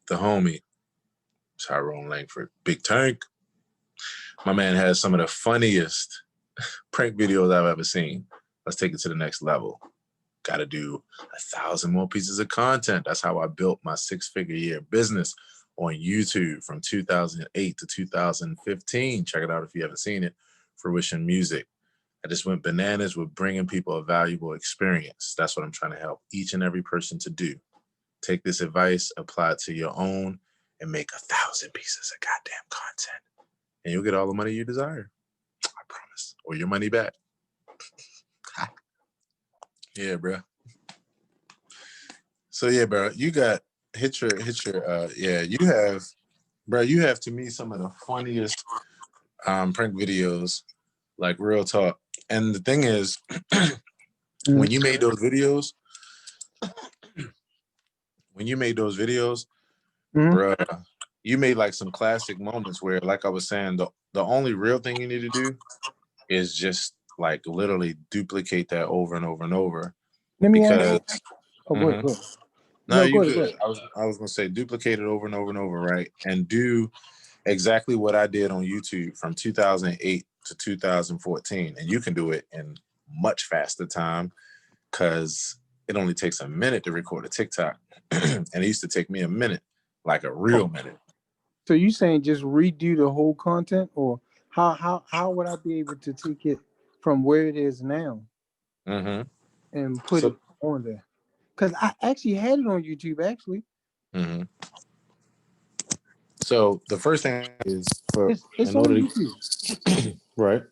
the homie, Tyrone Lankford, Big Tank. My man has some of the funniest prank videos I've ever seen. Let's take it to the next level. Got to do 1,000 more pieces of content. That's how I built my 6-figure year business on YouTube from 2008 to 2015. Check it out if you haven't seen it. Fruition Music. I just went bananas with bringing people a valuable experience. That's what I'm trying to help each and every person to do. Take this advice, apply it to your own, and make 1,000 pieces of goddamn content. And you'll get all the money you desire. I promise. Or your money back. Yeah, bro. So yeah, bro, you got hit your you have to me some of the funniest prank videos, like real talk. And the thing is, when you made those videos, bro, you made like some classic moments where, like I was saying, the only real thing you need to do is just like literally duplicate that over and over and over. Let me because ask. Oh, go ahead. No, you good. I was gonna say duplicate it over and over and over, right? And do exactly what I did on YouTube from 2008 to 2014, and you can do it in much faster time because it only takes a minute to record a TikTok, and it used to take me a minute, like a real minute. So you saying just redo the whole content, or how would I be able to take it from where it is now and put it on there? Because I actually had it on YouTube, actually. So the first thing is it's on YouTube. Right.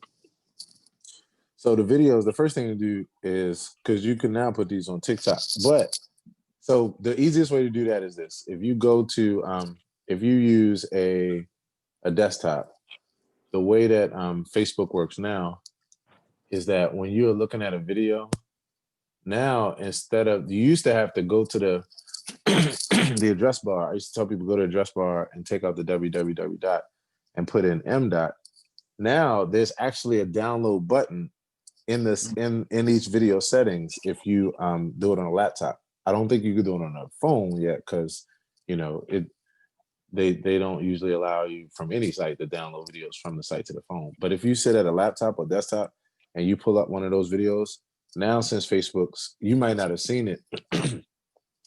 So the videos, the first thing to do is, because you can now put these on TikTok, but so the easiest way to do that is this. If you go to, if you use a desktop, the way that Facebook works now is that when you're looking at a video, now instead of, you used to have to go to the the address bar. I used to tell people go to the address bar and take out the www dot and put in m dot. Now there's actually a download button in this in each video settings if you do it on a laptop. I don't think you could do it on a phone yet because they don't usually allow you from any site to download videos from the site to the phone. But if you sit at a laptop or desktop and you pull up one of those videos, now since Facebook's, you might not have seen it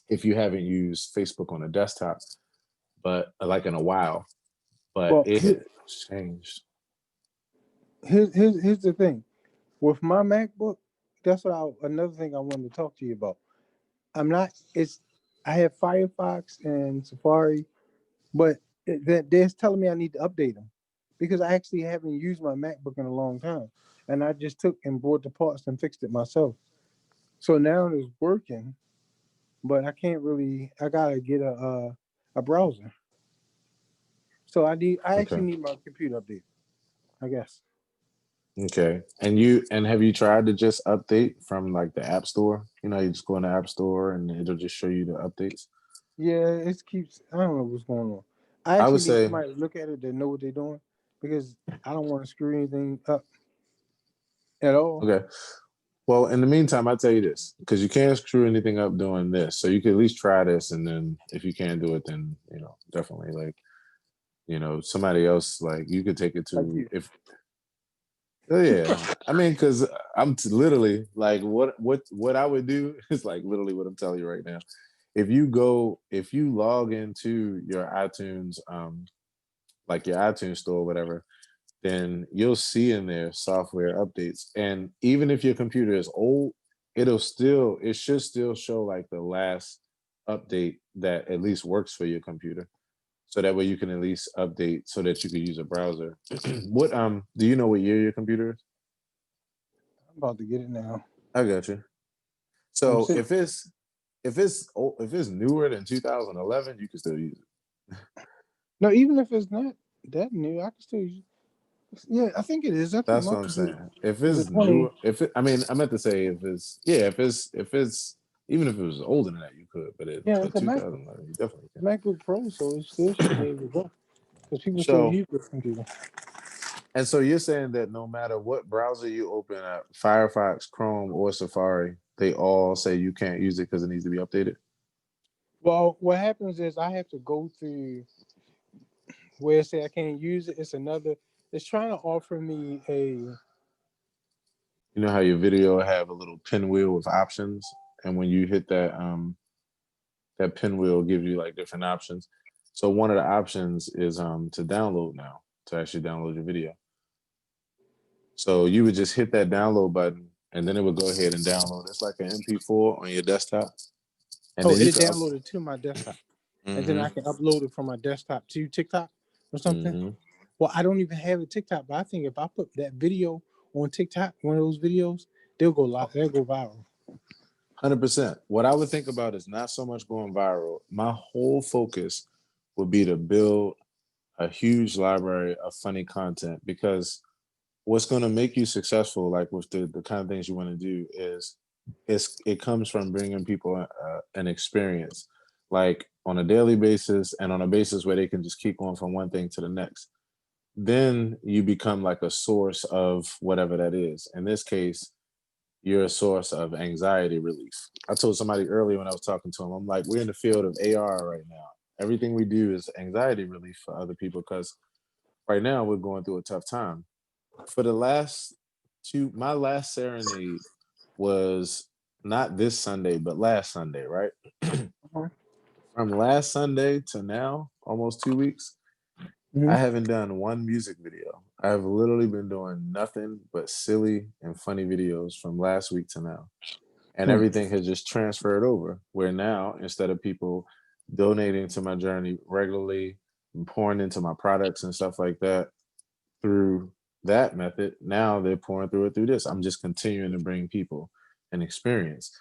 if you haven't used Facebook on a desktop, but like in a while, but it has changed. Here's the thing. With my MacBook, that's another thing I wanted to talk to you about. I have Firefox and Safari, but they're telling me I need to update them because I actually haven't used my MacBook in a long time. And I just took and brought the parts and fixed it myself. So now it's working, but I gotta get a browser. So I actually need my computer updated, I guess. Okay. And have you tried to just update from like the App Store? You just go in the App Store and it'll just show you the updates. Yeah, I don't know what's going on. I would say somebody look at it that know what they're doing because I don't want to screw anything up at all. Okay. Well, in the meantime, I'll tell you this, because you can't screw anything up doing this. So you can at least try this. And then if you can't do it, then, definitely somebody else, like you could take it to I mean, because I'm literally like what I would do is like literally what I'm telling you right now. If you log into your iTunes, like your iTunes store or whatever, then you'll see in there software updates. And even if your computer is old, it should still show like the last update that at least works for your computer. So that way you can at least update so that you can use a browser. What do you know what year your computer is? I'm about to get it now. I got you. So if it's newer than 2011, you can still use it. No, even if it's not that new, I can still use it. Yeah, I think it is. That's what I'm saying. If it's new, I meant to say if it's even if it was older than that, you could. But it's 2011, you definitely can. MacBook Pro, so it still should be able to go because people still use this computer. And so you're saying that no matter what browser you open up, Firefox, Chrome, or Safari, they all say you can't use it because it needs to be updated? Well, what happens is I have to go through where it say I can't use it. It's another. It's trying to offer me a. You know how your video have a little pinwheel with options, and when you hit that pinwheel gives you like different options. So one of the options is to download now, to actually download your video. So you would just hit that download button, and then it would go ahead and download. It's like an MP4 on your desktop, and Oh, then you it can up. downloaded to my desktop, and then I Mm-hmm. can upload it from my desktop to TikTok or something. Mm-hmm. Well, I don't even have a TikTok, but I think if I put that video on TikTok, one of those videos, they'll go live. They'll go viral. 100%. What I would think about is not so much going viral. My whole focus would be to build a huge library of funny content, because what's going to make you successful, like with the kind of things you want to do, is it comes from bringing people an experience, like on a daily basis and on a basis where they can just keep going from one thing to the next. Then you become like a source of whatever that is. In this case, you're a source of anxiety relief. I told somebody earlier when I was talking to them, I'm like, we're in the field of AR right now. Everything we do is anxiety relief for other people, because right now we're going through a tough time. For the last my last serenade was not this Sunday, but last Sunday, right? From last Sunday to now, almost 2 weeks, I Mm-hmm. haven't done one music video. I've literally been doing nothing but silly and funny videos from last week to now. And everything has just transferred over, where now, instead of people donating to my journey regularly and pouring into my products and stuff like that through that method, now they're pouring through it through this. I'm just continuing to bring people an experience.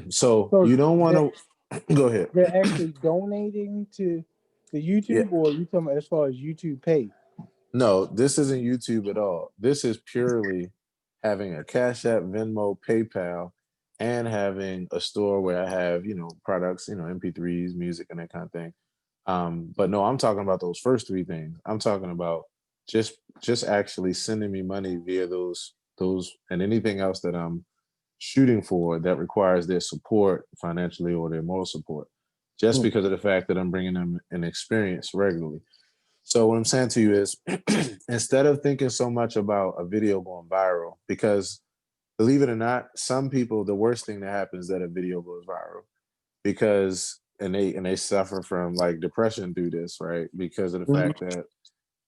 So So you don't want that to go ahead. they're actually donating to the Yeah. YouTube, or you talking about as far as YouTube pay? No, this isn't YouTube at all. This is purely having a Cash App, Venmo, PayPal, and having a store where I have, products, MP3s, music, and that kind of thing. But no, I'm talking about those first three things. I'm talking about just actually sending me money via those and anything else that I'm shooting for that requires their support financially or their moral support, just Mm. because of the fact that I'm bringing them an experience regularly. So what I'm saying to you is, instead of thinking so much about a video going viral, because believe it or not, some people, the worst thing that happens is that a video goes viral, because and they suffer from like depression through this, right? Because of the Mhm. fact that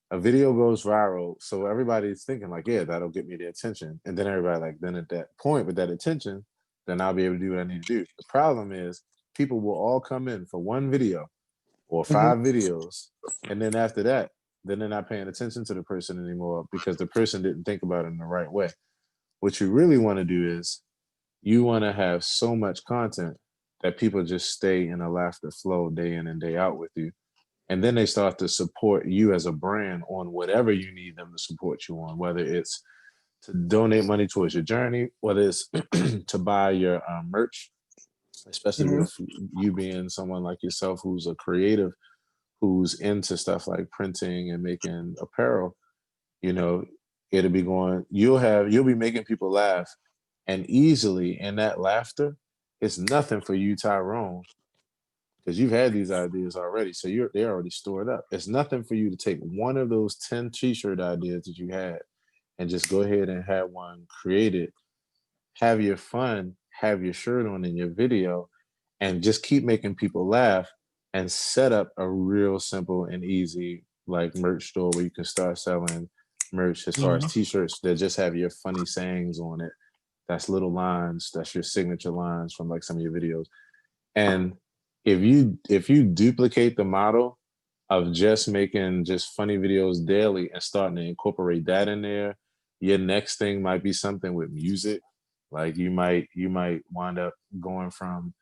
a video goes viral, so everybody's thinking like, yeah, that'll get me the attention, and then everybody like, then at that point with that attention, then I'll be able to do what I need to do. The problem is people will all come in for one video or Mhm. 5 videos, and then after that, then they're not paying attention to the person anymore because the person didn't think about it in the right way. What you really want to do is you want to have so much content that people just stay in a laughter flow day in and day out with you. And then they start to support you as a brand on whatever you need them to support you on, whether it's to donate money towards your journey, whether it's to buy your merch, especially Mhm. with you being someone like yourself who's a creative, who's into stuff like printing and making apparel. you know It'll be going, you'll be making people laugh, and easily in that laughter, it's nothing for you, Tyrone, because you've had these ideas already, so they're already stored up. It's nothing for you to take one of those 10 t-shirt ideas that you had and just go ahead and have one created, have your fun, have your shirt on in your video, and just keep making people laugh, and set up a real simple and easy like merch store where you can start selling merch as far as Mhm. t-shirts that just have your funny sayings on it. That's little lines, that's your signature lines from like some of your videos. And if you duplicate the model of just making just funny videos daily and starting to incorporate that in there, your next thing might be something with music. Like you might wind up going from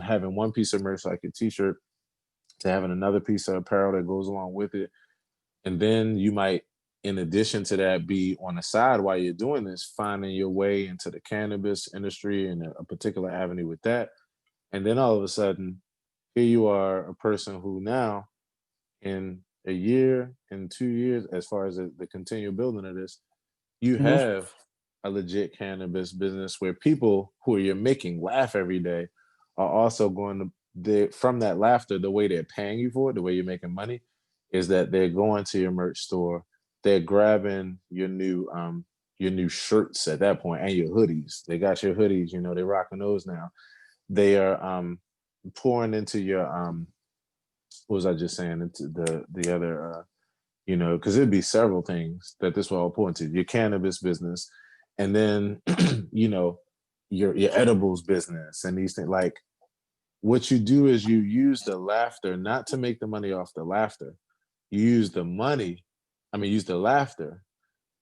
having one piece of merch like a t-shirt to having another piece of apparel that goes along with it. And then you might, in addition to that, be on the side while you're doing this, finding your way into the cannabis industry and a particular avenue with that. And then all of a sudden, here you are, a person who now, in a year, in 2 years, as far as the continual building of this, you Mhm. have a legit cannabis business where people who you're making laugh every day are also going to from that laughter, the way they're paying you for it, the way you're making money, is that they're going to your merch store, they're grabbing your new shirts at that point and your hoodies. They got your hoodies, you know, they're rocking those now. They are pouring into your what was I just saying? Into the other you know, because it'd be several things that this will all pour into your cannabis business, and then you know, your edibles business and these things. Like what you do is you use the laughter not to make the money off the laughter. You use the money, use the laughter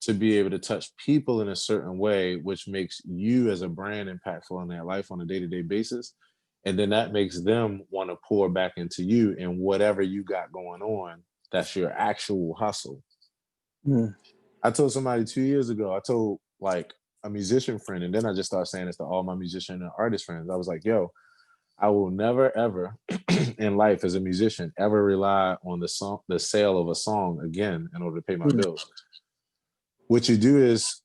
to be able to touch people in a certain way, which makes you as a brand impactful in their life on a day-to-day basis. And then that makes them want to pour back into you and whatever you got going on. That's your actual hustle. Mm. I told somebody 2 years ago, I told like a musician friend, and then I just started saying this to all my musician and artist friends. I was like, yo, I will never ever in life as a musician ever rely on the sale of a song again in order to pay my Mm. bills. What you do is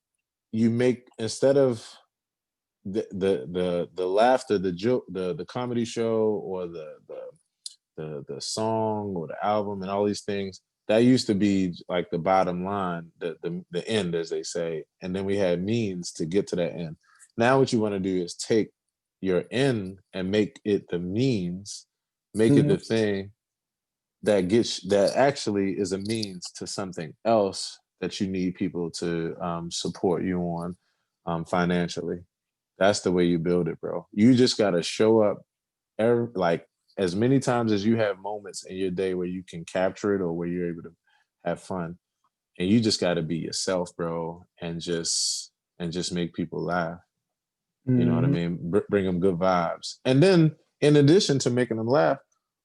you make, instead of the laughter, the joke, the comedy show, or the song or the album and all these things, that used to be like the bottom line, the end, as they say. And then we had means to get to that end. Now what you want to do is take your end and make it the means, make it Mhm. the thing that actually is a means to something else that you need people to support you on financially. That's the way you build it, bro. You just got to show up like as many times as you have moments in your day where you can capture it or where you're able to have fun. And you just got to be yourself, bro, and just make people laugh. You know what I Mhm. mean? Bring them good vibes. And then in addition to making them laugh,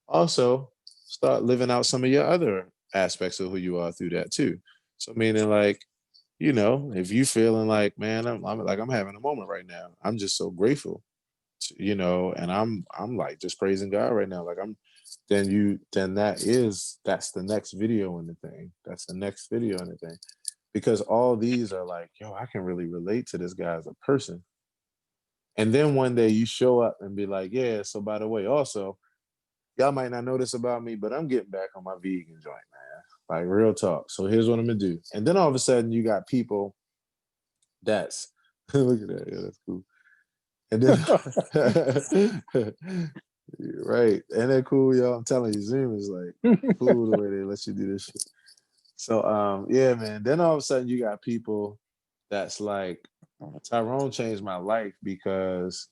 also start living out some of your other aspects of who you are through that too. So meaning like, you know, if you feeling like, man, I'm having a moment right now. I'm just so grateful, you know, and I'm like just praising God right now. Like that's the next video in the thing. That's the next video in the thing. Because all these are like, yo, I can really relate to this guy as a person. And then one day you show up and be like, yeah, so by the way, also, y'all might not know this about me, but I'm getting back on my vegan joint, man. Like real talk. So here's what I'm gonna do. And then all of a sudden you got people that's look at that, yeah, that's cool. And then right. And that cool, y'all. I'm telling you, Zoom is like cool the way they let you do this shit. So yeah, man. Then all of a sudden you got people that's like, Tyrone changed my life because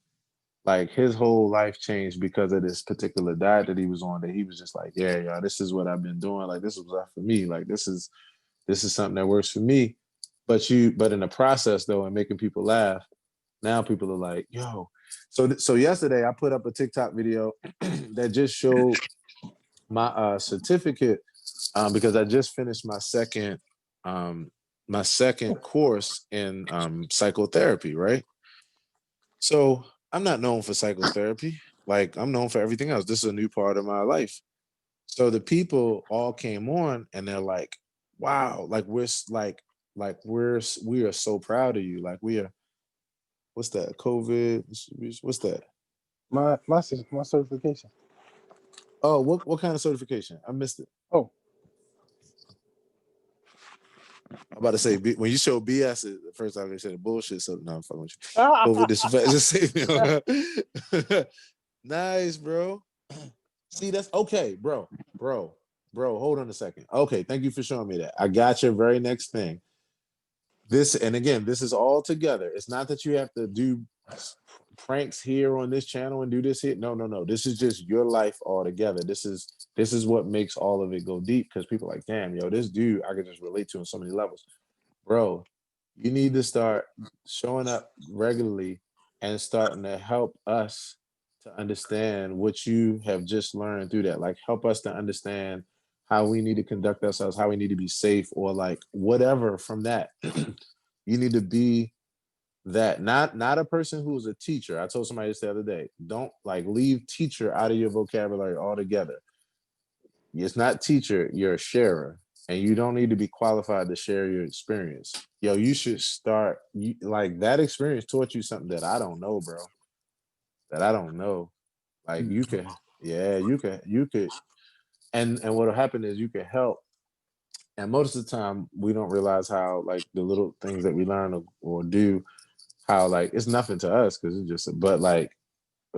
like his whole life changed because of this particular diet that he was on, that he was just like, yeah, y'all, this is what I've been doing. Like this was for me. Like this is something that works for me. But in the process though, and making people laugh, now people are like, yo. So yesterday I put up a TikTok video that just showed my certificate because I just finished um, my second course in psychotherapy, right? So I'm not known for psychotherapy. Like I'm known for everything else. This is a new part of my life. So the people all came on and they're like, wow, like we are so proud of you. Like we are, what's that? COVID, what's that? My certification. Oh, what kind of certification? I missed it. Oh. I'm about to say when you show BS, the first time they said bullshit. So no, I'm fucking with Ah. you. COVID disinfect. Just say me. Nice, bro. See, that's okay, bro. Hold on a second. Okay, thank you for showing me that. I got your very next thing. This, and again, this is all together. It's not that you have to do pranks here on this channel and do this here. No, no, no. This is just your life all together. This is what makes all of it go deep, because people are like, damn, yo, this dude I could just relate to on so many levels. Bro, you need to start showing up regularly and starting to help us to understand what you have just learned through that. Like help us to understand how we need to conduct ourselves, how we need to be safe, or like whatever from that. You need to be that, not a person who's a teacher. I told somebody this the other day. Don't like leave teacher out of your vocabulary altogether. It's not teacher, you're a sharer. And you don't need to be qualified to share your experience. Yo, you should start like that experience taught you something that I don't know, bro. That I don't know. Like you can, Yeah, you could, and what'll happen is you can help. And most of the time, we don't realize how like the little things that we learn or do, how like it's nothing to us because it's just, but like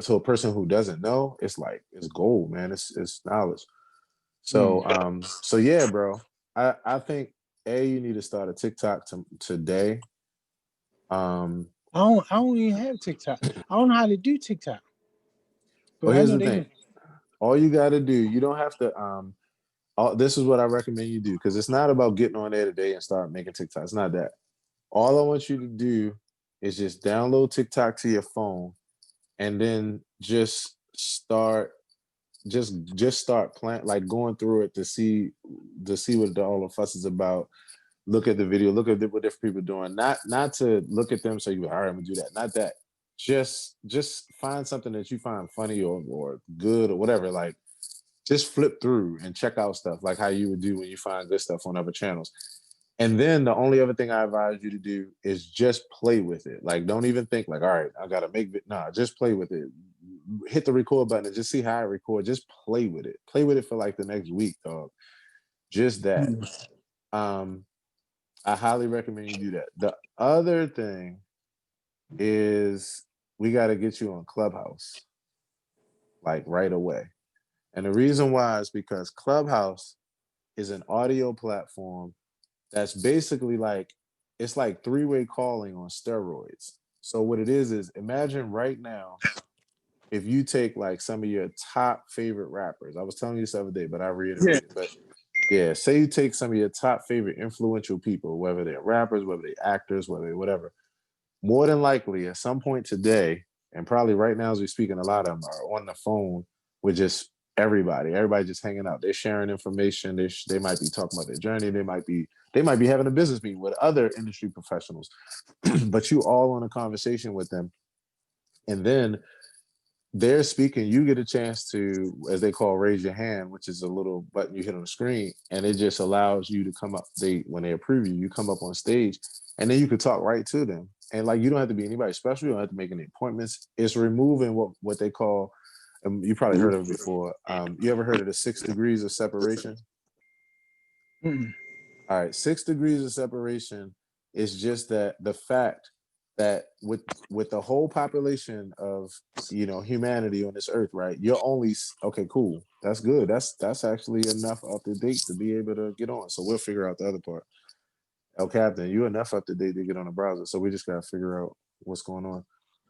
to a person who doesn't know, it's like it's gold, man. It's knowledge. Mm. So yeah, bro. I think you need to start a TikTok today. Um, I don't even have TikTok. I don't know how to do TikTok, but well, I here's know the they thing. can. All you got to do, you don't have to. This is what I recommend you do because it's not about getting on there today and start making TikTok. It's not that. All I want you to do is just download TikTok to your phone and then just start playing like going through it to see what all the fuss is about. Look at the video, look at what different people are doing. Not to look at them so you all right, I'm gonna do that. Not that. Just find something that you find funny or good or whatever. Like just flip through and check out stuff like how you would do when you find good stuff on other channels. And then the only other thing I advise you to do is just play with it. Like, don't even think like, all right, I gotta make it. Nah, just play with it. Hit the record button and just see how I record. Just play with it. Play with it for like the next week, dog. Just that. Mm. Um, I highly recommend you do that. The other thing is we gotta get you on Clubhouse like right away. And the reason why is because Clubhouse is an audio platform that's basically like it's like three-way calling on steroids. So what it is imagine right now if you take like some of your top favorite rappers. I was telling you this the other day, but I Yeah. reiterate it. But yeah, say you take some of your top favorite influential people, whether they're rappers, whether they're actors, whether they're whatever. More than likely, at some point today, and probably right now as we speak, and a lot of them are on the phone with just everybody. Everybody just hanging out. They're sharing information. They might be talking about their journey. They might be having a business meeting with other industry professionals. But you all on a conversation with them, and then they're speaking, you get a chance to, as they call, raise your hand, which is a little button you hit on the screen, and it just allows you to come up. When they approve you, you come up on stage, and then you can talk right to them. And like you don't have to be anybody special. You don't have to make any appointments. It's removing what they call, and you probably heard of it before. You ever heard of the 6 degrees of separation? Mm. All right, 6 degrees of separation is just that the fact that with the whole population of humanity on this earth, right? You're only okay, cool. That's good. That's actually enough up to date to be able to get on. So we'll figure out the other part. El Captain, you're enough up to date to get on the browser. So we just gotta figure out what's going on.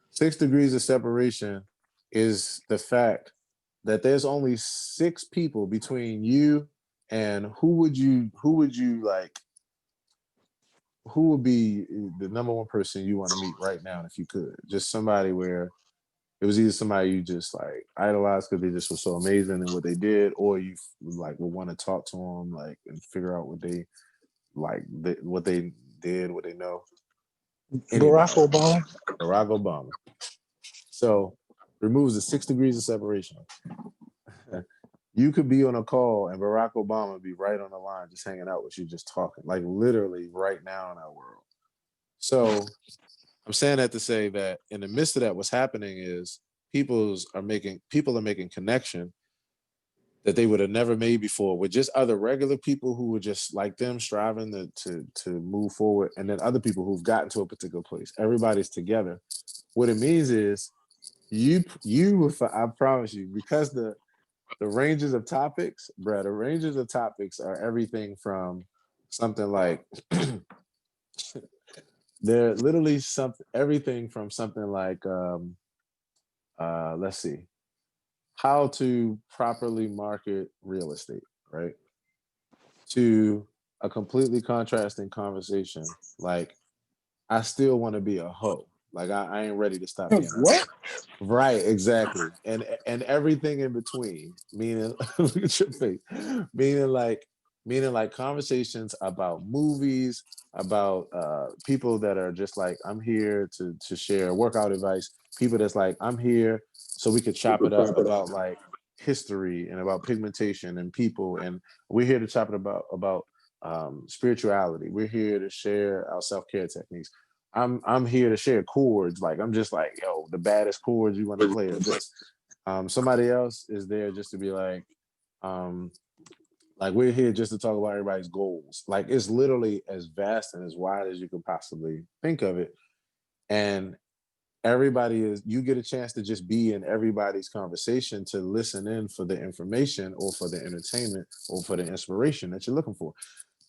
6 degrees of separation is the fact that there's only 6 people between you and who would you like who would be the number one person you want to meet right now if you could? Just somebody where it was either somebody you just like idolized because they just were so amazing in what they did, or you like would want to talk to them like and figure out what they like, what they did, what they know. Barack Anybody, Obama. Barack Obama. So removes the 6 degrees of separation. You could be on a call and Barack Obama be right on the line, just hanging out with you, just talking, like literally right now in our world. So I'm saying that to say that in the midst of that, what's happening is people are making connection that they would have never made before with just other regular people who were just like them striving to move forward, and then other people who've gotten to a particular place. Everybody's together. What it means is I promise you, because the ranges of topics, bruh, the ranges of topics are everything from something like they're literally something everything from something like let's see, how to properly market real estate, right? To a completely contrasting conversation like I still want to be a hoe. Like I ain't ready to stop being a What? hoe. Right, exactly. And everything in between. Meaning look at your face. Meaning like conversations about movies, about people that are just like, I'm here to share workout advice. People that's like, I'm here so we could chop it up about like history and about pigmentation and people. And we're here to chop it about spirituality. We're here to share our self-care techniques. I'm here to share chords. Like I'm just like, yo, the baddest chords you want to play are this. Somebody else is there just to be like we're here just to talk about everybody's goals. Like it's literally as vast and as wide as you could possibly think of it. And you get a chance to just be in everybody's conversation to listen in for the information or for the entertainment or for the inspiration that you're looking for.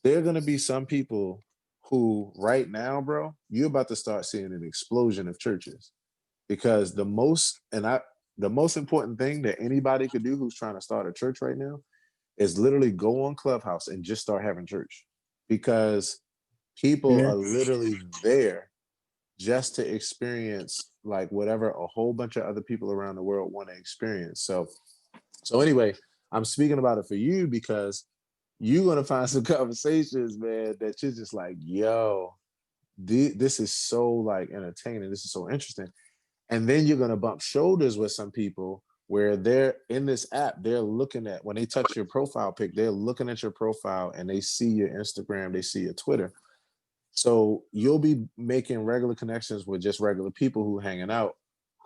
There are going to be some people who right now, bro, you're about to start seeing an explosion of churches because the most important thing that anybody could do who's trying to start a church right now is literally go on Clubhouse and just start having church because people Yeah. are literally there just to experience like whatever a whole bunch of other people around the world want to experience. So anyway, I'm speaking about it for you because you're gonna find some conversations, man, that you're just like, yo, this is so like entertaining. This is so interesting. And then you're gonna bump shoulders with some people where they're in this app, they're looking at when they touch your profile pic, they're looking at your profile and they see your Instagram, they see your Twitter. So you'll be making regular connections with just regular people who hanging out,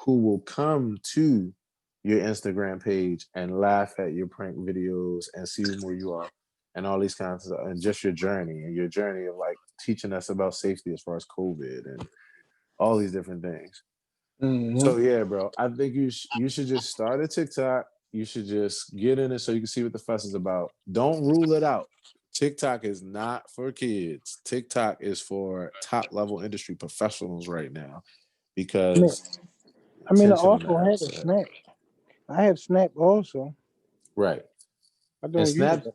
who will come to your Instagram page and laugh at your prank videos and see where you are and all these kinds of stuff, and just your journey of like teaching us about safety as far as COVID and all these different things. Mm-hmm. So yeah, bro, I think you should just start a TikTok. You should just get in it so you can see what the fuss is about. Don't rule it out. TikTok is not for kids. TikTok is for top level industry professionals right now I mean, because I mean, I attention on the also app had is a set. Snap. I have Snap also. Right. I And don't use Snap, it.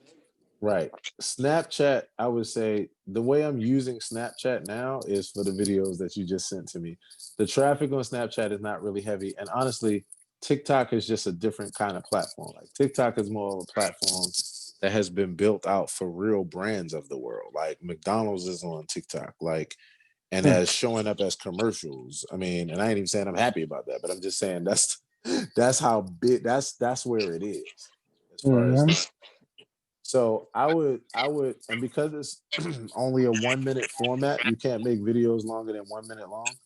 right. Snapchat, I would say the way I'm using Snapchat now is for the videos that you just sent to me. The traffic on Snapchat is not really heavy. And honestly, TikTok is just a different kind of platform. Like TikTok is more of a platform that has been built out for real brands of the world. Like McDonald's is on TikTok, like, and Hmm. as showing up as commercials. I mean, and I ain't even saying I'm happy about that, but I'm just saying that's how big that's where it is as far as Mm-hmm. that. So I would, and because it's only a 1 minute format, you can't make videos longer than 1 minute long.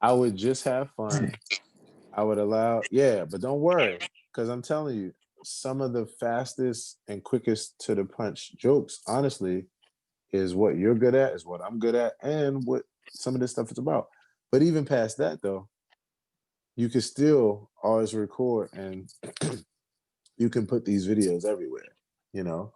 I would just have fun. I would allow, yeah, but don't worry, because I'm telling you, some of the fastest and quickest to the punch jokes, honestly, is what you're good at, is what I'm good at, and what some of this stuff is about. But even past that, though, you can still always record and you can put these videos everywhere, you know?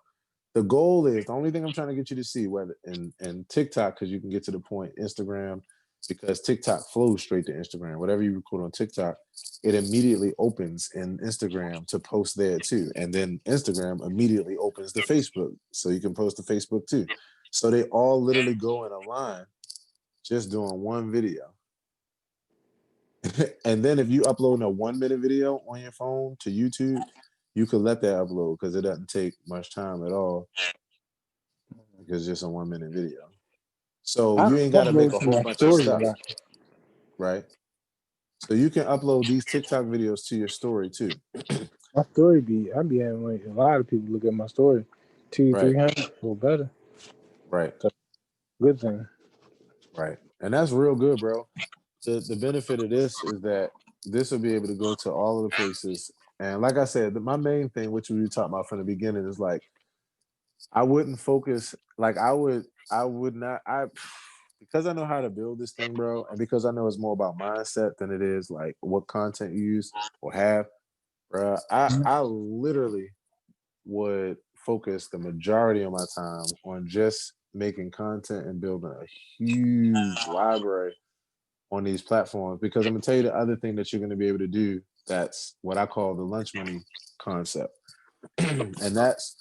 The goal is the only thing I'm trying to get you to see, whether in TikTok, because you can get to the point, Instagram, because TikTok flows straight to Instagram. Whatever you record on TikTok, it immediately opens in Instagram to post there too. And then Instagram immediately opens to Facebook. So you can post to Facebook too. So they all literally go in a line just doing one video. And then if you upload a 1 minute video on your phone to YouTube, you could let that upload because it doesn't take much time at all because it's just a 1 minute video. So I you ain't got to make upload a to whole my bunch of story a stuff, lot. right? So you can upload these TikTok videos to your story too, My story I be having like a lot of people look at my story, two, right? 300 or better. Right, So good thing. right. And that's real good, bro. The benefit of this is that this will be able to go to all of the places. And like I said, my main thing, which we talked about from the beginning, is like I wouldn't focus like I would not I because I know how to build this thing, bro, and because I know it's more about mindset than it is like what content you use or have, bro. I literally would focus the majority of my time on just making content and building a huge library on these platforms because I'm gonna tell you the other thing that you're gonna be able to do that's what I call the lunch money concept. And that's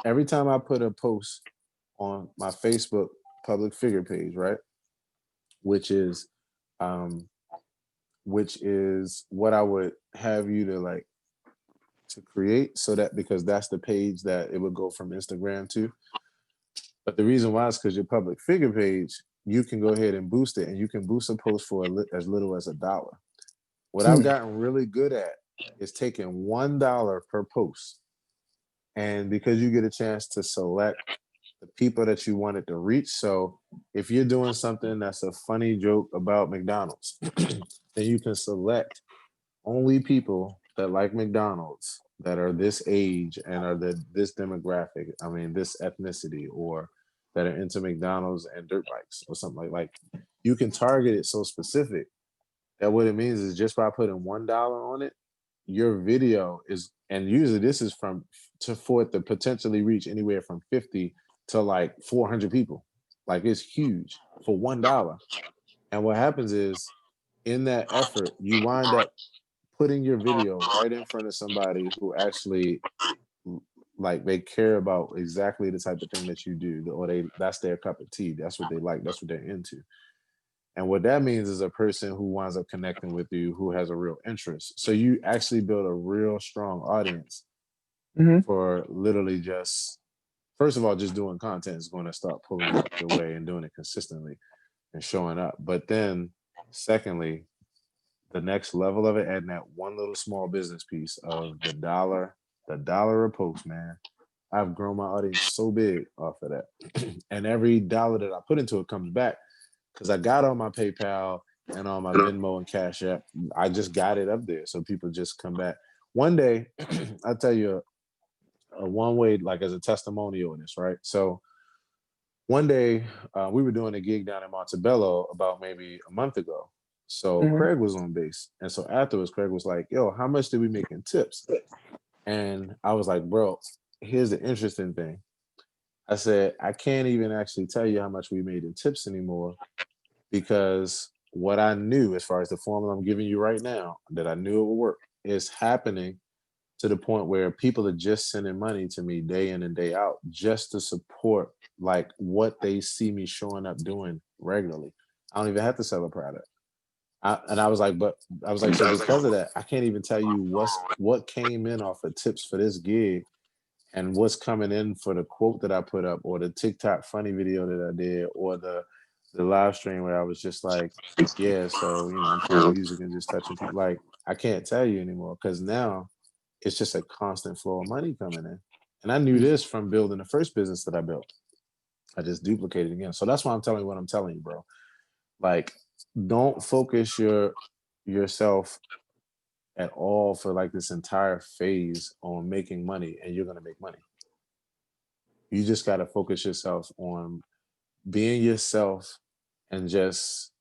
every time I put a post on my Facebook public figure page, right? Which is um which is what I would have you to like to create so that because that's the page that it would go from Instagram to. But the reason why is because your public figure page, you can go ahead and boost it and you can boost a post for as little as $1. What I've Hmm. gotten really good at is taking $1 per post. And because you get a chance to select the people that you wanted to reach. So if you're doing something that's a funny joke about McDonald's, then you can select only people that like McDonald's that are this age and are this demographic, I mean this ethnicity, or that are into McDonald's and dirt bikes or something like you can target it so specific that what it means is just by putting $1 on it, your video is, and usually this is from to for it to potentially reach anywhere from 50 to like 400 people. Like it's huge for $1. And what happens is in that effort, you wind up putting your video right in front of somebody who actually like they care about exactly the type of thing that you do, or they that's their cup of tea. That's what they like. That's what they're into. And what that means is a person who winds up connecting with you who has a real interest. So you actually build a real strong audience Mm-hmm. for literally just, first of all, just doing content is going to start pulling it your way and doing it consistently and showing up. But then, secondly, the next level of it, adding that one little small business piece of the dollar a post, man. I've grown my audience so big off of that. And every dollar that I put into it comes back because I got on my PayPal and on my Venmo and Cash App. I just got it up there. So people just come back. One day, I'll tell you a one way, like as a testimonial in this, right? So one day we were doing a gig down in Montebello about maybe a month ago. So Mm-hmm. Craig was on base. And so afterwards, Craig was like, yo, how much did we make in tips? And I was like, bro, here's the interesting thing. I said, I can't even actually tell you how much we made in tips anymore because what I knew, as far as the formula I'm giving you right now, that I knew it would work, is happening to the point where people are just sending money to me day in and day out just to support like what they see me showing up doing regularly. I don't even have to sell a product. And I was like, but I was like, so because of that, I can't even tell you what came in off of tips for this gig and what's coming in for the quote that I put up or the TikTok funny video that I did or the live stream where I was just like, yeah, so I'm playing music and just touching people. Like I can't tell you anymore because now it's just a constant flow of money coming in. And I knew this from building the first business that I built. I just duplicated again. So that's why I'm telling you what I'm telling you, bro. Like, don't focus yourself at all for like this entire phase on making money and you're gonna make money. You just gotta focus yourself on being yourself and just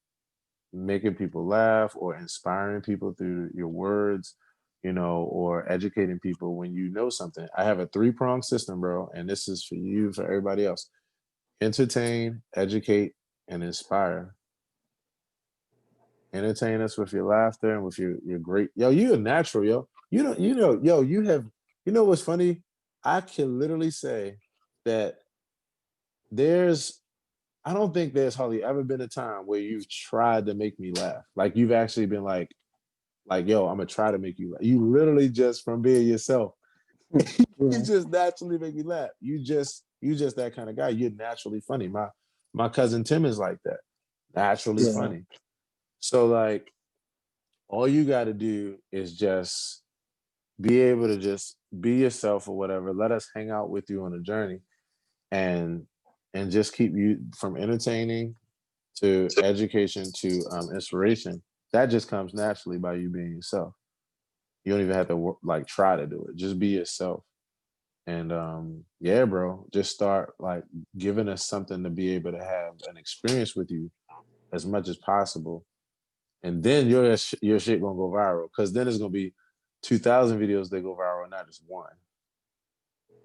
making people laugh or inspiring people through your words, or educating people when you know something. I have a three-pronged system, bro, and this is for you, for everybody else. Entertain, educate, and inspire. Entertain us with your laughter and with your great, yo, you a natural, yo. Yo, what's funny? I can literally say that there's I don't think there's hardly ever been a time where you've tried to make me laugh. Like you've actually been like, yo, I'm gonna try to make you laugh. You literally just from being yourself, you Yeah. just naturally make me laugh. You just that kind of guy. You're naturally funny. My cousin Tim is like that. Naturally Yeah. funny. So like all you gotta do is just be able to just be yourself or whatever. Let us hang out with you on a journey and just keep you from entertaining to education to inspiration. That just comes naturally by you being yourself. You don't even have to like try to do it. Just be yourself. And yeah, bro, just start like giving us something to be able to have an experience with you as much as possible. And then your shit gonna go viral because then it's gonna be 2,000 videos that go viral, not just one.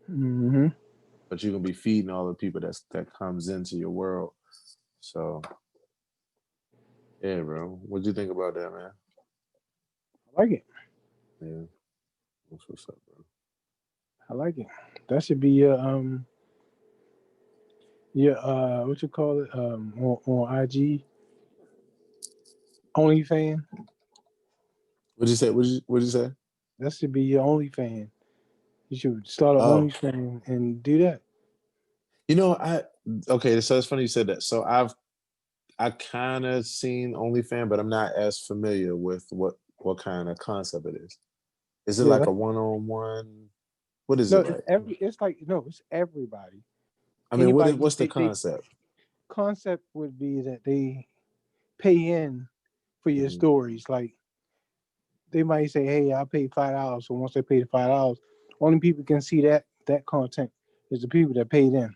Mm-hmm. But you're gonna be feeding all the people that comes into your world. So yeah, bro. What'd you think about that, man? I like it. Yeah, that's what's up, bro. I like it. That should be your what you call it on IG OnlyFan. What'd you say? What'd you say? That should be your OnlyFan. You should start an Oh, OnlyFan and do that. I okay. So it's funny you said that. So I kind of seen OnlyFans, but I'm not as familiar with what kind of concept it is. Is it Yeah. like a one-on-one? What is No, it it's like? every. It's like no, it's everybody. I mean, Anybody what's the they concept? concept would be that they pay in for your Hmm. stories. Like they might say, "Hey, I paid $5." So once they pay the $5, only people can see that content is the people that paid in,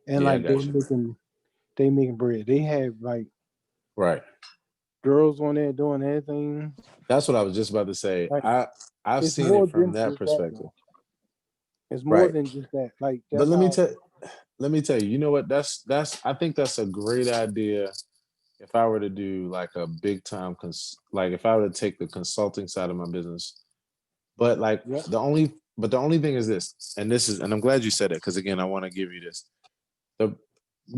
and Yeah, I like got you. they making bread. They have like Right. girls on there doing everything. That's what I was just about to say. Like I've it's seen more it from than that just that perspective. though. It's more Right. than just that. Like But that's how. let me tell you, you know what? That's I think that's a great idea if I were to do like a big time like if I were to take the consulting side of my business. But like Yep. the only thing is this, and I'm glad you said it because again, I want to give you this. The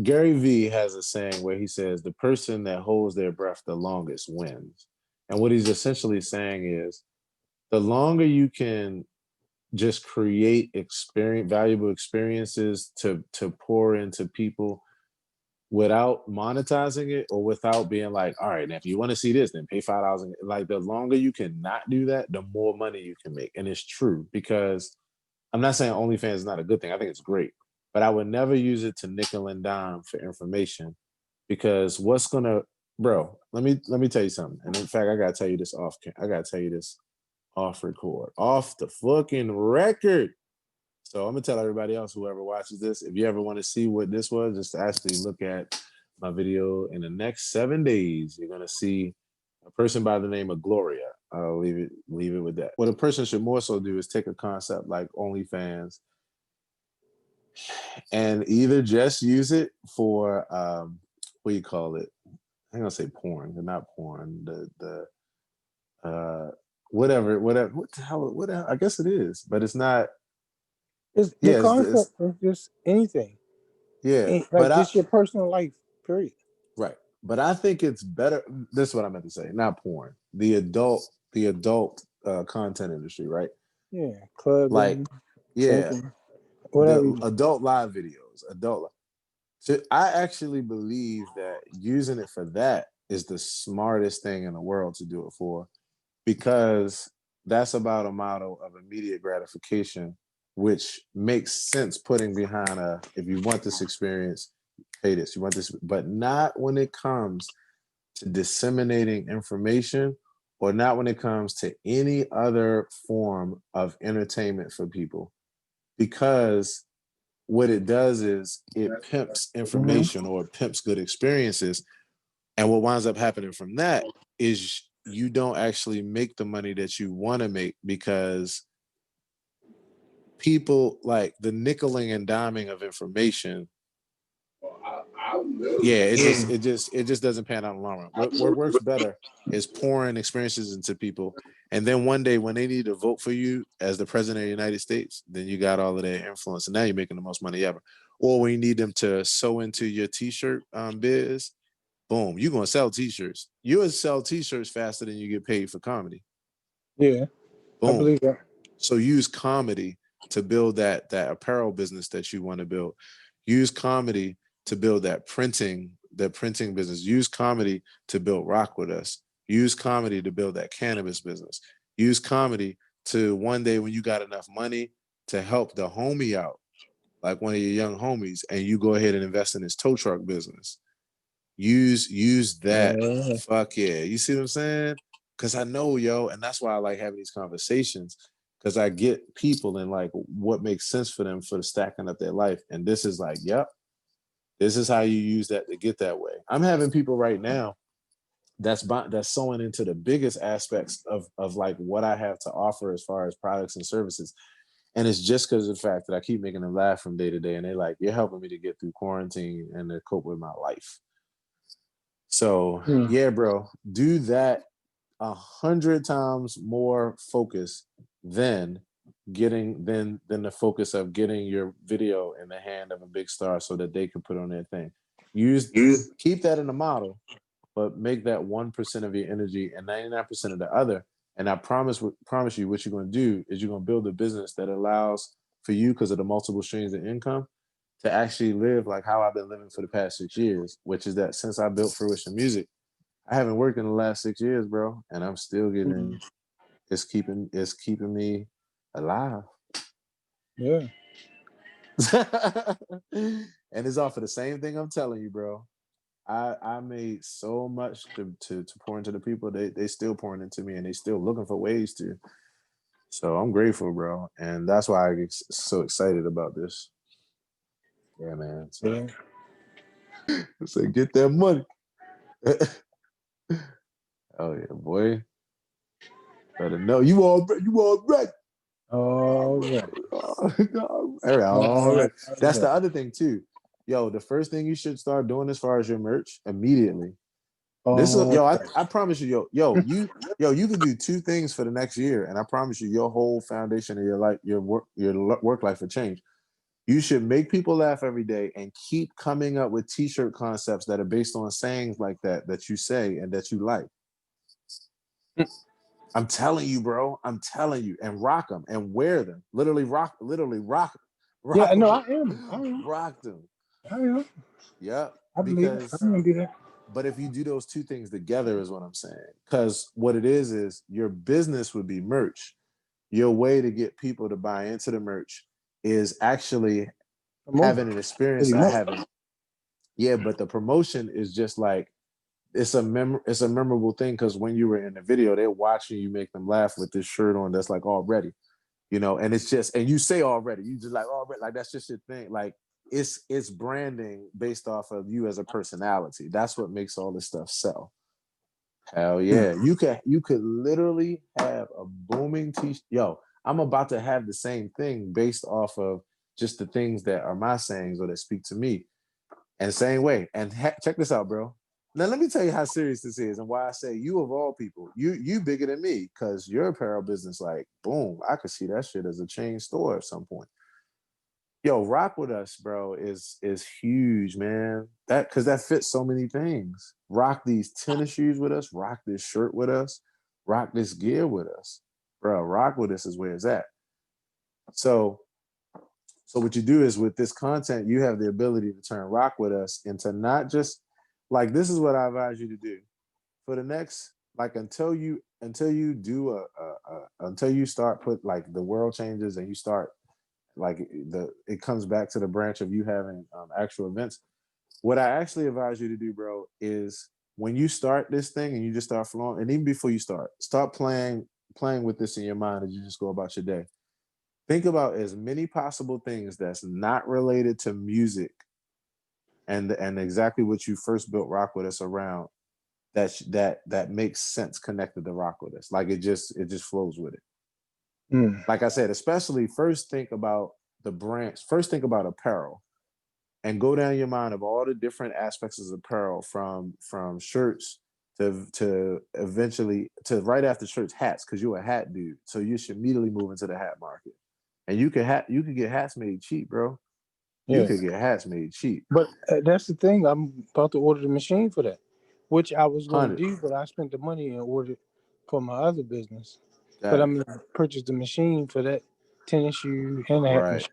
Gary V has a saying where he says the person that holds their breath the longest wins. And what he's essentially saying is the longer you can just create valuable experiences to pour into people without monetizing it or without being like, all right, now if you want to see this, then pay $5. Like the longer you can not do that, the more money you can make. And it's true because I'm not saying OnlyFans is not a good thing. I think it's great, but I would never use it to nickel and dime for information because what's gonna, bro? Let me tell you something. And in fact, I gotta tell you this I gotta tell you this off record, off the fucking record. So I'm gonna tell everybody else, whoever watches this, if you ever want to see what this was, just actually look at my video in the next 7 days. You're gonna see a person by the name of Gloria. I'll leave it with that. What a person should more so do is take a concept like OnlyFans and either just use it for what do you call it? I'm gonna say porn, but not porn. The whatever. What the hell? What the hell? I guess it is, but it's not. It's the Yeah, concept is just anything. yeah. Like just your personal life. Period. Right. But I think it's better. This is what I meant to say, not porn. The adult content industry, right? Yeah. Like, Clubbing, yeah, drinking, whatever. the adult live videos, So I actually believe that using it for that is the smartest thing in the world to do it for, because that's about a model of immediate gratification, which makes sense putting behind if you want this experience, pay this. You want this, but not when it comes to disseminating information or not when it comes to any other form of entertainment for people. Because what it does is it pimps hmm information or pimps good experiences. And what winds up happening from that is you don't actually make the money that you want to make because people like the nickeling and diming of information. Yeah, it just doesn't pan out in the long run. What works better is pouring experiences into people, and then one day when they need to vote for you as the president of the United States, then you got all of their influence, and now you're making the most money ever. Or when you need them to sew into your T-shirt biz, boom, you're gonna sell T-shirts. You'll sell T-shirts faster than you get paid for comedy. Yeah. I Boom. believe that. So use comedy to build that apparel business that you want to build. Use comedy to build that printing business. Use comedy to build Rock With Us. Use comedy to build that cannabis business. Use comedy to one day when you got enough money to help the homie out, like one of your young homies, and you go ahead and invest in his tow truck business. Use that. Yeah. Fuck yeah. You see what I'm saying? Cause I know, yo, and that's why I like having these conversations. Cause I get people and like what makes sense for them for the stacking up their life. And this is like, yep, this is how you use that to get that way. I'm having people right now that's sewing into the biggest aspects of like what I have to offer as far as products and services. And it's just because of the fact that I keep making them laugh from day to day. And they're like, you're helping me to get through quarantine and to cope with my life. So Hmm. yeah, bro, do that 100 times more focus than than the focus of getting your video in the hand of a big star so that they can put on their thing. Keep that in the model, but make that 1% of your energy and 99% of the other. And I promise you, what you're going to do is you're going to build a business that allows for you, because of the multiple streams of income, to actually live like how I've been living for the past 6 years, which is that since I built Fruition Music, I haven't worked in the last 6 years, bro, and I'm still Hmm. getting. It's keeping me alive, Yeah. and it's all for the same thing I'm telling you, bro. I made so much to pour into the people. They still pouring into me, and they still looking for ways to. So I'm grateful, bro, and that's why I get so excited about this. Yeah, man. So Yeah. it's like get that money. Oh yeah, boy. Better know you all right. All right. All All right. That's the right. other thing too. Yo, the first thing you should start doing as far as your merch immediately. This is All yo, right. I promise you, you can do two things for the next year, and I promise you, your whole foundation of your life, your work life will change. You should make people laugh every day and keep coming up with t-shirt concepts that are based on sayings like that you say and that you like. I'm telling you, bro. I'm telling you, and rock them and wear them. Literally Yeah, rock no, them, I am. I am. rock them. I am. Yep. I believe it. I'm Because, gonna do that. but if you do those two things together, is what I'm saying. Because what it is your business would be merch. Your way to get people to buy into the merch is actually having Promotion. an experience Pretty of much. having. Yeah, but the promotion is just like it's a memorable thing because when you were in the video, they're watching you make them laugh with this shirt on that's like already, and it's just and you say already, you just like already like that's just your thing. Like it's branding based off of you as a personality. That's what makes all this stuff sell. Hell Hmm. yeah. You could literally have a booming Yo, I'm about to have the same thing based off of just the things that are my sayings or that speak to me. And same way. And check this out, bro. Now let me tell you how serious this is and why I say you of all people, you bigger than me, because your apparel business, like, boom, I could see that shit as a chain store at some point. Yo, rock with us, bro, is huge, man. That because that fits so many things. Rock these tennis shoes with us, rock this shirt with us, rock this gear with us. Bro, rock with us is where it's at. So so what you do is with this content, you have the ability to turn rock with us into not just like this is what I advise you to do for the next like until you do until you start put like the world changes and you start like it comes back to the branch of you having actual events. What I actually advise you to do, bro, is when you start this thing and you just start flowing, and even before you start playing with this in your mind as you just go about your day. Think about as many possible things that's not related to music and exactly what you first built Rock With Us around that makes sense connected to Rock With Us. Like it just flows with it. Hmm. Like I said, especially first think about the brands. First think about apparel and go down your mind of all the different aspects of apparel from shirts to eventually to right after shirts hats because you're a hat dude. So you should immediately move into the hat market. And you could get hats made cheap, bro. You Yeah. could get hats made cheap. But that's the thing. I'm about to order the machine for that, which I was going to 100. do, but I spent the money and ordered for my other business. But Got I'm it. going to purchase the machine for that tennis shoe and the hat Right. machine.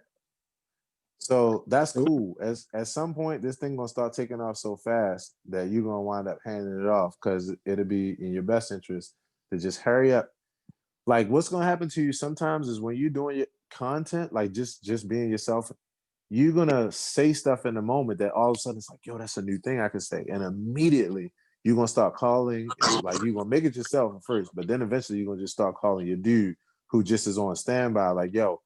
So that's cool. As at some point, this thing gonna start taking off so fast that you're gonna wind up handing it off because it'll be in your best interest to just hurry up. Like what's gonna happen to you sometimes is when you're doing your content, like just being yourself, you're gonna say stuff in the moment that all of a sudden it's like, yo, that's a new thing I can say. And immediately you're gonna start calling, like you're gonna make it yourself at first, but then eventually you're gonna just start calling your dude who just is on standby, like, yo,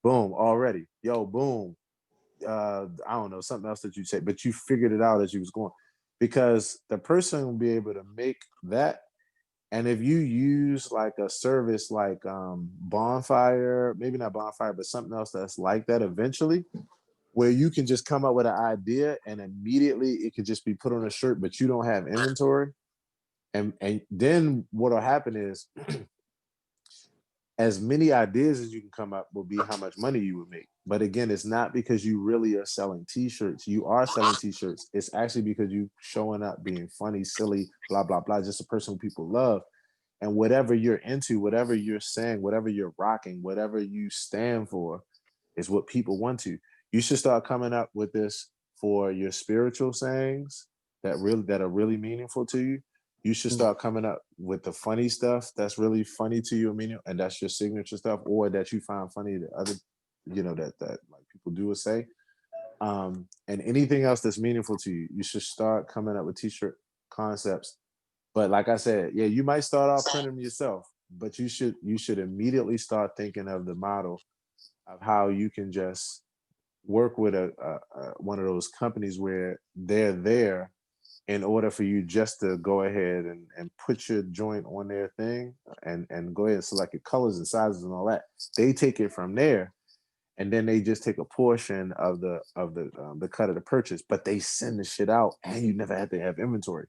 boom, already. Yo, boom. I don't know, something else that you say, but you figured it out as you was going. Because the person will be able to make that. And if you use like a service like Bonfire, maybe not Bonfire, but something else that's like that eventually, where you can just come up with an idea and immediately it could just be put on a shirt, but you don't have inventory. And then what'll happen is as many ideas as you can come up will be how much money you would make. But again, it's not because you really are selling t-shirts. You are selling t-shirts. It's actually because you showing up being funny, silly, blah, blah, blah, just a person who people love. And whatever you're into, whatever you're saying, whatever you're rocking, whatever you stand for is what people want to. You should start coming up with this for your spiritual sayings that are really meaningful to you. You should start coming up with the funny stuff that's really funny to you, and that's your signature stuff, or that you find funny that other, that like people do or say. And anything else that's meaningful to you, you should start coming up with t-shirt concepts. But like I said, yeah, you might start off printing them yourself, but you should immediately start thinking of the model of how you can just work with one of those companies where they're there in order for you just to go ahead and put your joint on their thing and go ahead and select your colors and sizes and all that. They take it from there, and then they just take a portion of the cut of the purchase, but they send the shit out, and you never have to have inventory,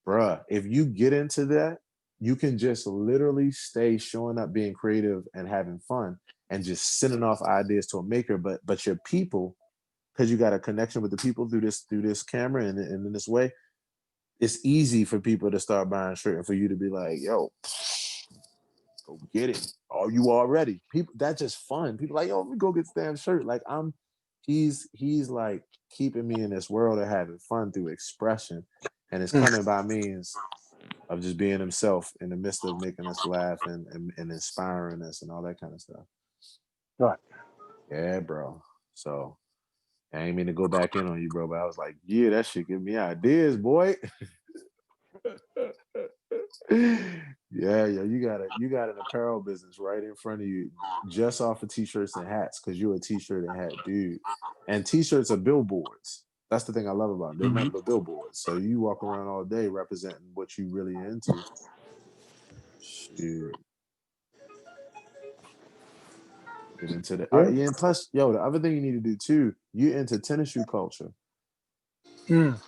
bruh. If you get into that, you can just literally stay showing up, being creative, and having fun, and just sending off ideas to a maker. But your people, because you got a connection with the people through this camera and in this way, it's easy for people to start buying shirt and for you to be like, yo, go get it. Oh, you already. People, that's just fun. People like, yo, let me go get the damn shirt. Like he's like keeping me in this world of having fun through expression. And it's coming by means of just being himself in the midst of making us laugh and inspiring us and all that kind of stuff. Right. Yeah, bro. So I ain't mean to go back in on you, bro, but I was like, yeah, that shit give me ideas, boy. Yeah, you got an apparel business right in front of you, just off of t-shirts and hats, because you're a t-shirt and hat dude. And t-shirts are billboards. That's the thing I love about them. They're Hmm. nothing but billboards. So you walk around all day representing what you really into. Shoot, get into the Yeah. yeah, and plus, yo, the other thing you need to do too, you into tennis shoe culture. Mm.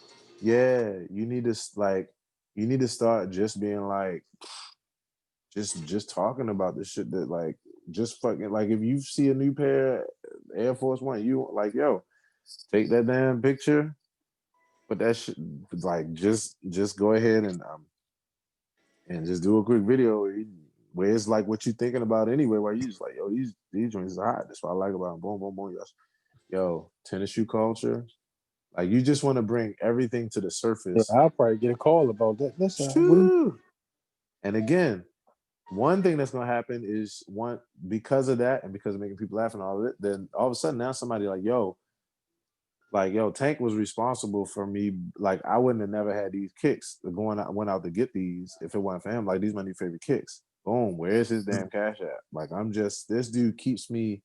Yeah, you need to start just being like just talking about the shit that like just fucking like if you see a new pair of Air Force One, you like, yo, take that damn picture, but that shit like just go ahead and just do a quick video where it's like what you thinking about anyway, where you just like, yo, these joints are hot. That's what I like about them. Boom, boom, boom. Yes. Yo, tennis shoe culture. Like you just want to bring everything to the Yeah, surface. I'll probably get a call about that. Listen, Shoo. And again, one thing that's gonna happen is one because of that and because of making people laugh and all of it, then all of a sudden now somebody like yo, Tank was responsible for me. Like I wouldn't have never had these kicks went out to get these if it wasn't for him. Like these my new favorite kicks. Boom, where's his damn cash at? Like I'm just this dude keeps me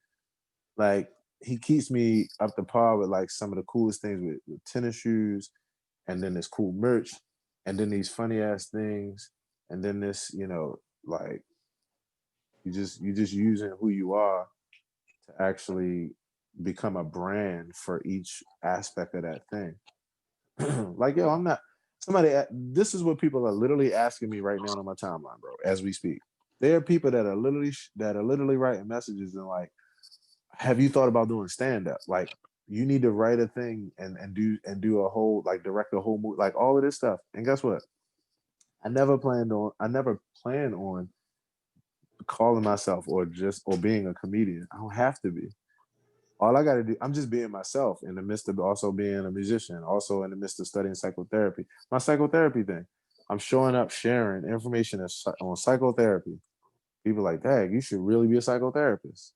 like he keeps me up to par with like some of the coolest things with tennis shoes and then this cool merch and then these funny ass things and then this, like you just using who you are to actually become a brand for each aspect of that thing. Like, yo, I'm not somebody. This is what people are literally asking me right now on my timeline, bro. As we speak, there are people that are literally writing messages and like, have you thought about doing stand up? Like, you need to write a thing and do a whole like direct a whole movie, like all of this stuff. And guess what? I never plan on calling myself or being a comedian. I don't have to be. All I got to do, I'm just being myself in the midst of also being a musician, also in the midst of studying psychotherapy. My psychotherapy thing, I'm showing up, sharing information on psychotherapy. People like, dang, you should really be a psychotherapist.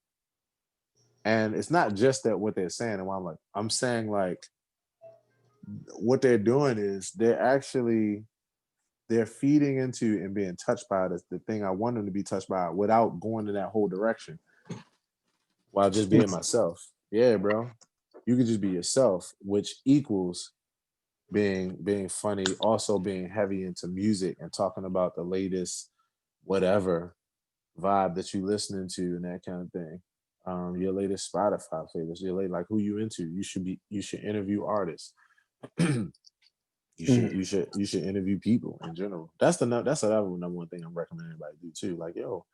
And it's not just that what they're saying. And I'm saying like what they're doing is they're feeding into and being touched by the thing I want them to be touched by without going in that whole direction while just being myself. Yeah, bro. You could just be yourself, which equals being funny, also being heavy into music and talking about the latest whatever vibe that you listening to and that kind of thing. Your latest Spotify favorites, like who you into. You should interview artists. you should mm. you should interview people in general. That's another number one thing I'm recommending everybody do too. Like, yo,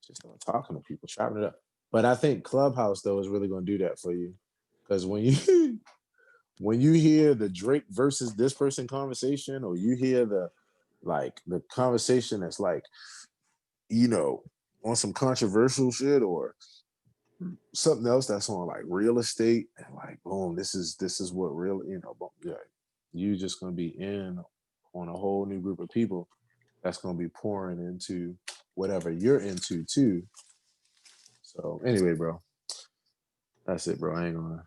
just start talking to people, chopping it up. But I think Clubhouse though is really gonna do that for you. Because when you hear the Drake versus this person conversation, or you hear the conversation that's like, you know, on some controversial shit or something else that's on like real estate, and like, boom, this is what real, boom, yeah, you just gonna be in on a whole new group of people that's gonna be pouring into whatever you're into too. So anyway, bro, that's it, bro. I ain't gonna.